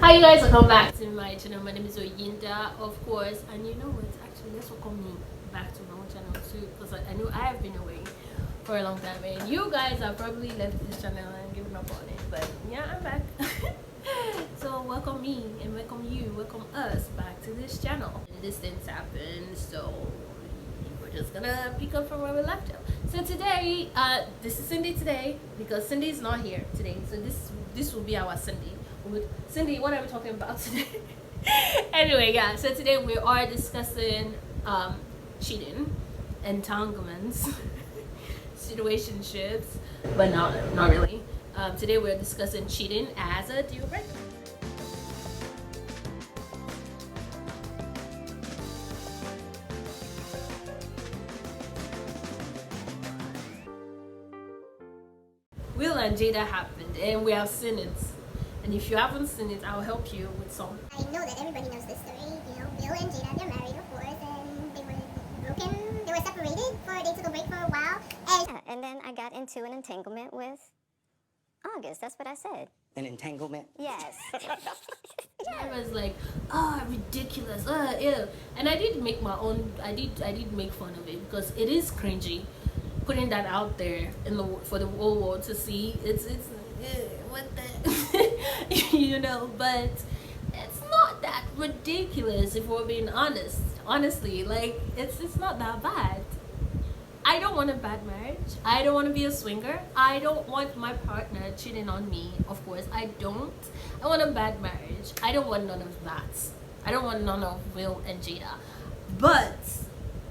Hi you guys, welcome back to my channel. My name is Oyinda, of course, and you know what, actually let's welcome me back to my own channel too, because I know I have been away for a long time and you guys have probably left this channel and given up on it, but yeah, I'm back. So welcome me and welcome you, welcome us back to this channel. This things happen, so we're just gonna pick up from where we left off. So today, this is Cindy today because Cindy is not here today, so this will be our Cindy. With Cindy, what are we talking about today? Anyway, yeah, so today we are discussing cheating, entanglements, situationships, but not really. Today we're discussing cheating as a deal breaker. Will and Jada happened and we have seen it. And if you haven't seen it, I'll help you with some. I know that everybody knows this story. You know, Will and Jada, they're married, of course, and they were broken. They were separated they took a break for a while. And then I got into an entanglement with August. That's what I said. An entanglement? Yes. I was like, oh, ridiculous, ew. And I did make my own. I did make fun of it because it is cringy, putting that out there for the whole world to see. It's what the you know, but it's not that ridiculous if we're being honest. Honestly, like it's not that bad. I don't want a bad marriage. I don't want to be a swinger. I don't want my partner cheating on me. Of course, I don't. I want a bad marriage. I don't want none of that. I don't want none of Will and Jada. But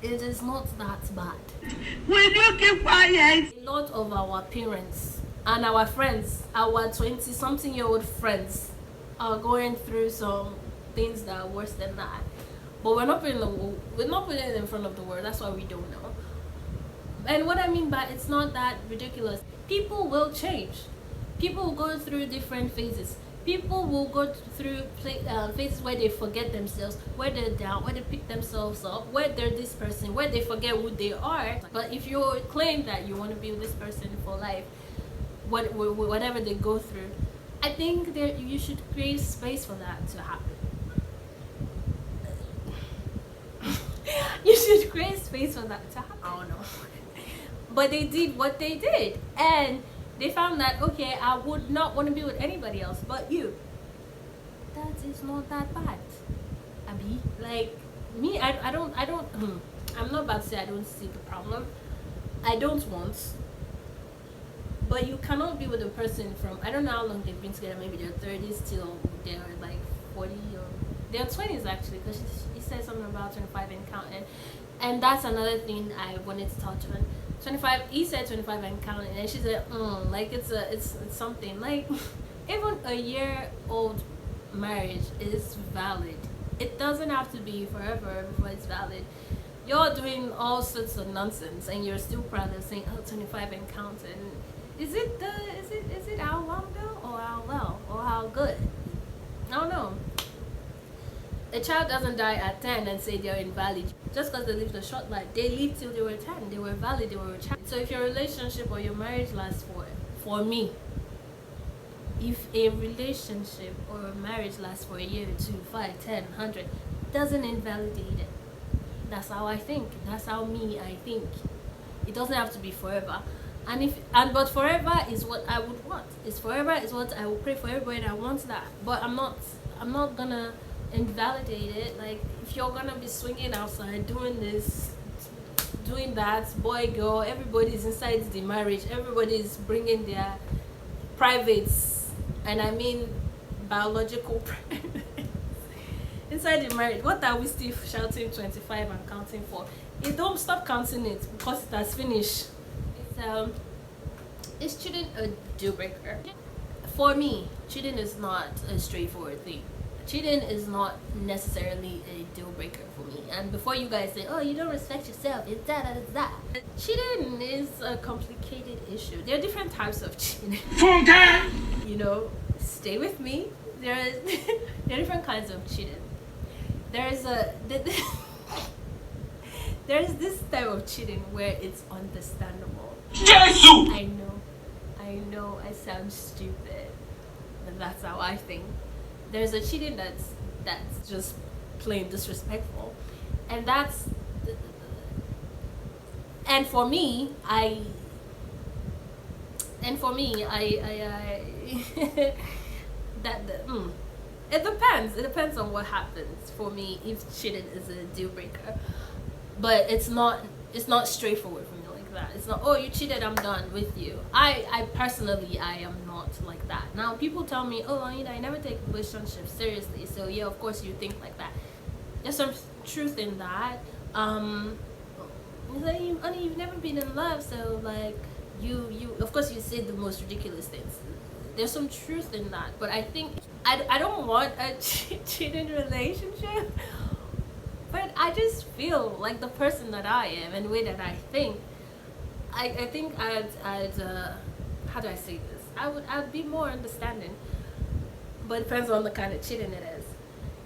it is not that bad. Will you keep quiet? A lot of our parents and our friends, our 20-something-year-old friends, are going through some things that are worse than that. But we're not putting it in front of the world. That's why we don't know. And what I mean by it's not that ridiculous, people will change. People will go through different phases. People will go through phases where they forget themselves, where they're down, where they pick themselves up, where they're this person, where they forget who they are. But if you claim that you want to be with this person for life, whatever they go through, I think you should create space for that to happen. You should create space for that to happen. I don't know. But they did what they did, and they found that, okay, I would not want to be with anybody else but you. That is not that bad, Abby. Like me, I don't I'm not about to say I don't see the problem. I don't want. But you cannot be with a person from, I don't know how long they've been together, maybe their 30s till they're like 40 or their 20s actually, because he said something about 25 and counting. And that's another thing I wanted to touch on. 25, he said 25 and counting, and she said, like it's something. Like, even a year-old marriage is valid. It doesn't have to be forever before it's valid. You're doing all sorts of nonsense, and you're still proud of saying, oh, 25 and counting. Is it how long ago, or how well, or how good? I don't know. A child doesn't die at 10 and say they're invalid just because they lived a short life. They lived till they were 10. They were valid. They were a child. So if your relationship or your marriage lasts for me, if a relationship or a marriage lasts for a year, 2, 5, 10, 100, doesn't invalidate it. That's how I think. That's how I think. It doesn't have to be forever. But forever is what I would want. Forever is what I will pray for everybody that wants that. But I'm not gonna invalidate it. Like, if you're gonna be swinging outside, doing this, doing that, boy, girl, everybody's inside the marriage. Everybody's bringing their privates, and I mean biological privates inside the marriage. What are we still shouting 25 and counting for? You don't stop counting it because it has finished. Is cheating a deal breaker? For me, cheating is not a straightforward thing. Cheating is not necessarily a deal breaker for me. And before you guys say, oh, you don't respect yourself, it's that. Cheating is a complicated issue. There are different types of cheating. You know, stay with me. There are different kinds of cheating. There's this type of cheating where it's understandable. I know, I sound stupid, but that's how I think. there's a cheating that's just plain disrespectful, and and for me, I it depends. It depends on what happens for me if cheating is a deal breaker. But it's not straightforward for me like that. It's not, oh, you cheated, I'm done with you. I personally, I am not like that. Now people tell me, oh, Oyinda, I never take relationships seriously, so yeah, of course you think like that. There's some truth in that. Honey, you've never been in love, so like you of course you say the most ridiculous things. There's some truth in that, but I think I don't want a cheating relationship, but I just feel like the person that I am and the way that I think, I think I'd how do I say this? I'd be more understanding, but it depends on the kind of cheating it is.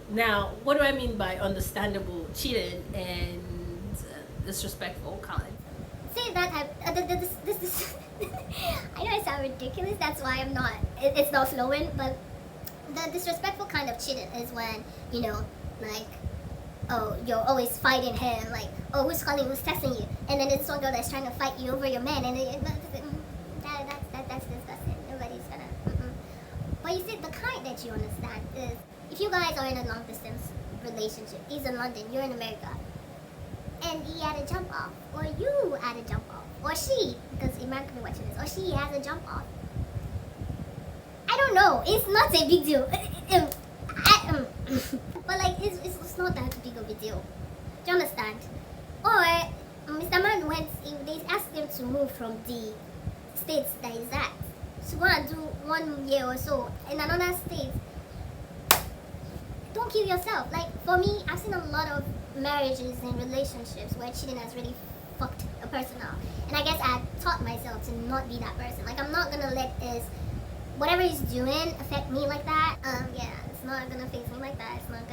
Now, what do I mean by understandable cheating and disrespectful kind? Say that this I know I sound ridiculous, that's why I'm not, it's not flowing, but the disrespectful kind of cheating is when, you know, like, oh, you're always fighting him, like, oh, who's calling, who's texting you, and then there's one girl that's trying to fight you over your man, and that's disgusting. Nobody's gonna. But you see, the kind that you understand is, if you guys are in a long distance relationship, he's in London, you're in America, and he had a jump off, or you had a jump off, or she, because Iman could be watching this, or she has a jump off. I don't know, it's not a big deal. But like, it's not that big of a deal. Do you understand? Or Mr. Man went, they asked him to move from the states that he's at to go and do 1 year or so in another state. Don't kill yourself. Like, for me, I've seen a lot of marriages and relationships where cheating has really fucked a person up. And I guess I taught myself to not be that person. Like, I'm not gonna let his, whatever he's doing, affect me like that. Yeah, it's not gonna face me like that. It's not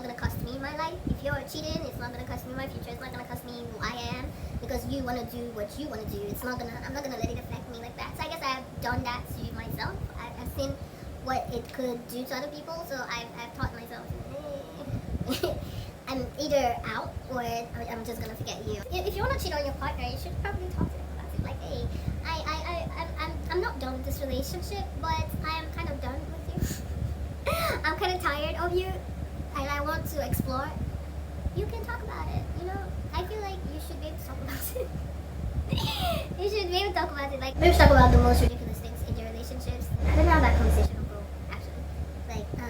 gonna cost me my life. If you're cheating, it's not gonna cost me my future. It's not gonna cost me who I am because you wanna do what you wanna do. I'm not gonna let it affect me like that. So I guess I've done that to myself. I've seen what it could do to other people. So I've taught myself, I'm either out or I'm just gonna forget you. If you wanna cheat on your partner, you should probably talk to them about it. Like, hey, I'm not done with this relationship, but I am kind of done with you. I'm kind of tired of you, and I want to explore. You can talk about it, you know? I feel like you should be able to talk about it. You should be able to talk about it. Like, maybe talk about the most ridiculous things in your relationships. I don't have that conversation with girl, actually. Like, I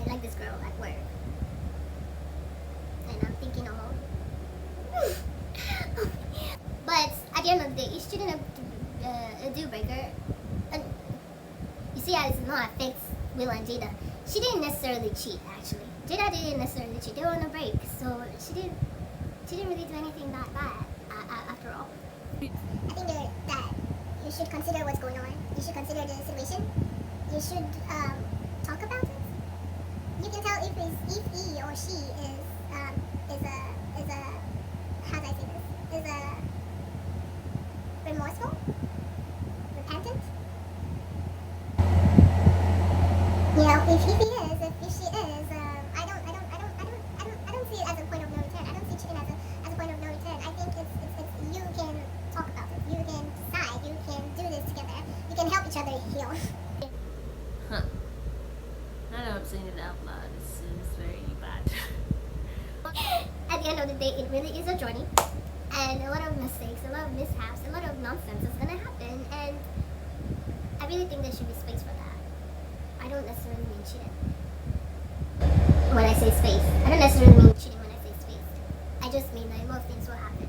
like this girl at work. And I'm thinking of her. But at the end of the day, it's cheating a deal breaker. And you see how it's not affects Will and Jada. She didn't necessarily cheat, actually. Jada didn't necessarily cheat. They were on a break, so she didn't really do anything that bad after all. I think that you should consider what's going on. You should consider the situation. You should talk about it. You can tell if he or she is a how do I say this? Is a remorseful, repentant. You know, if he is, if she is, I don't see it as a point of no return. I don't see cheating as a point of no return. I think it's you can talk about it. You can decide. You can do this together. You can help each other heal. Huh. Now that I'm saying it out loud, it seems very bad. At the end of the day, it really is a journey, and a lot of mistakes, a lot of mishaps, a lot of nonsense is gonna happen, and I really think there should be space for that. I don't necessarily mean cheating when I say space. I don't necessarily mean cheating when I say space. I just mean that a lot of things will happen.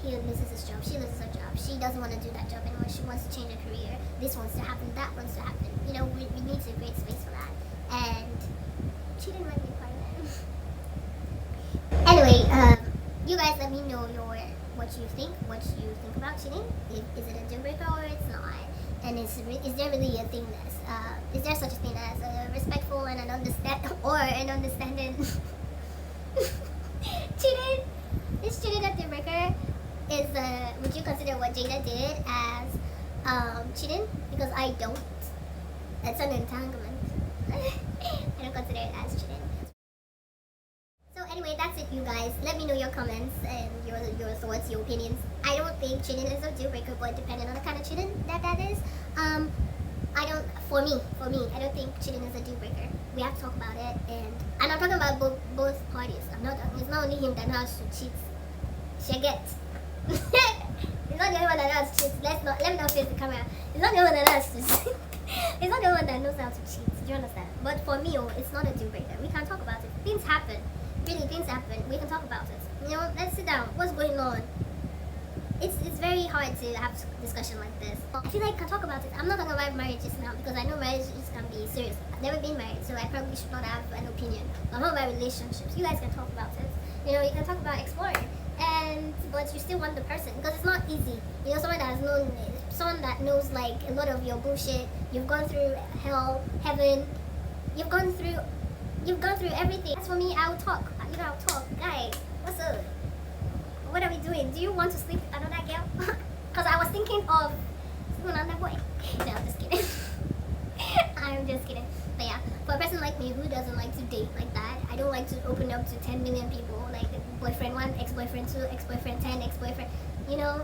He loses his job, she loses her job, she doesn't want to do that job anymore, she wants to change her career, this wants to happen, that wants to happen. You know, we need to create space for that, and cheating might be part of it. Anyway, you guys let me know what you think about cheating. Is it a deal breaker or it's not? And is there really a thing is there such a thing as a respectful and an understanding cheating? Is cheating a deal breaker? Would you consider what Jada did as cheating? Because I don't. It's an entanglement. you guys. Let me know your comments and your thoughts, your opinions. I don't think cheating is a deal breaker, but depending on the kind of cheating that is, I don't. For me, I don't think cheating is a deal breaker. We have to talk about it, and I'm talking about both parties. It's not only him that knows to cheat. She gets. It's not the only one that knows to cheat. Let me not face the camera. It's not the only one that knows to cheat. It's not the only one that knows how to cheat. Do you understand? But for me, it's not a deal breaker. We can talk about it. Things happen. Really, things happen. We can talk about it. You know, let's sit down. What's going on? It's very hard to have discussion like this. I feel like I can talk about it. I'm not talking about marriages now because I know marriages can be serious. I've never been married, so I probably should not have an opinion. I'm talking about relationships. You guys can talk about it. You know, you can talk about exploring, but you still want the person because it's not easy. You know, someone that knows like a lot of your bullshit. You've gone through hell, heaven. You've gone through everything. As for me, I'll talk. You know, I'll talk. Guy, what's up? What are we doing? Do you want to sleep with another girl? Because I was thinking of sleeping with another boy. No, I'm just kidding. I'm just kidding. But yeah, for a person like me who doesn't like to date like that, I don't like to open up to 10 million people. Like boyfriend 1, ex-boyfriend 2, ex-boyfriend 10, ex-boyfriend. You know,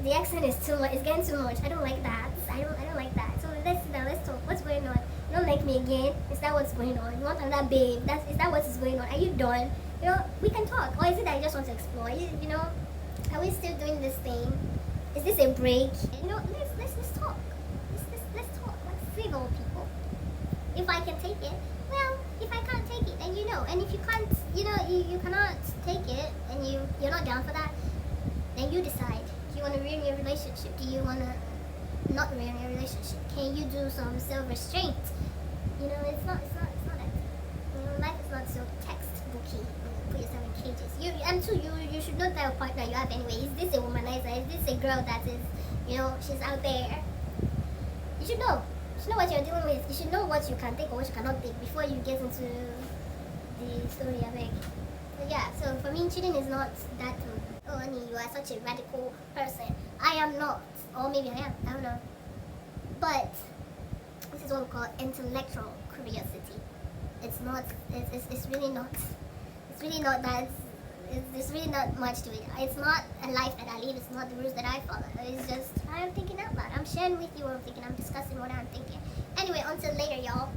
the accent is too much. It's getting too much. I don't like that. I don't like that. So let's talk. What's going on? You don't like me again? Is that what's going on? You want another babe? Is that what is going on? Are you done? You know, we can talk. Or is it that you just want to explore? You know, are we still doing this thing? Is this a break? You know, let's talk. Let's talk. Let's civil people. If I can take it, well, if I can't take it, then you know. And if you can't, you know, you cannot take it, and you're not down for that, then you decide. Do you want to ruin your relationship? Do you want to not ruin your relationship? Can you do some self-restraint? You know, it's not that. You know, life is not so textbooky. Put yourself in cages. You should know the type of partner you have anyway. Is this a womanizer? Is this a girl that is, you know, she's out there? You should know. You should know what you're dealing with. You should know what you can take or what you cannot take before you get into the story, I think. But yeah, so for me, cheating is not that. Oh, honey, you are such a radical person. I am not. Or maybe I am. I don't know. But this is what we call intellectual curiosity. It's not. It's really not. It's really not that. There's really not much to it. It's not a life that I live. It's not the rules that I follow. It's just I'm thinking out loud. I'm sharing with you what I'm thinking. I'm discussing what I'm thinking. Anyway, until later, y'all.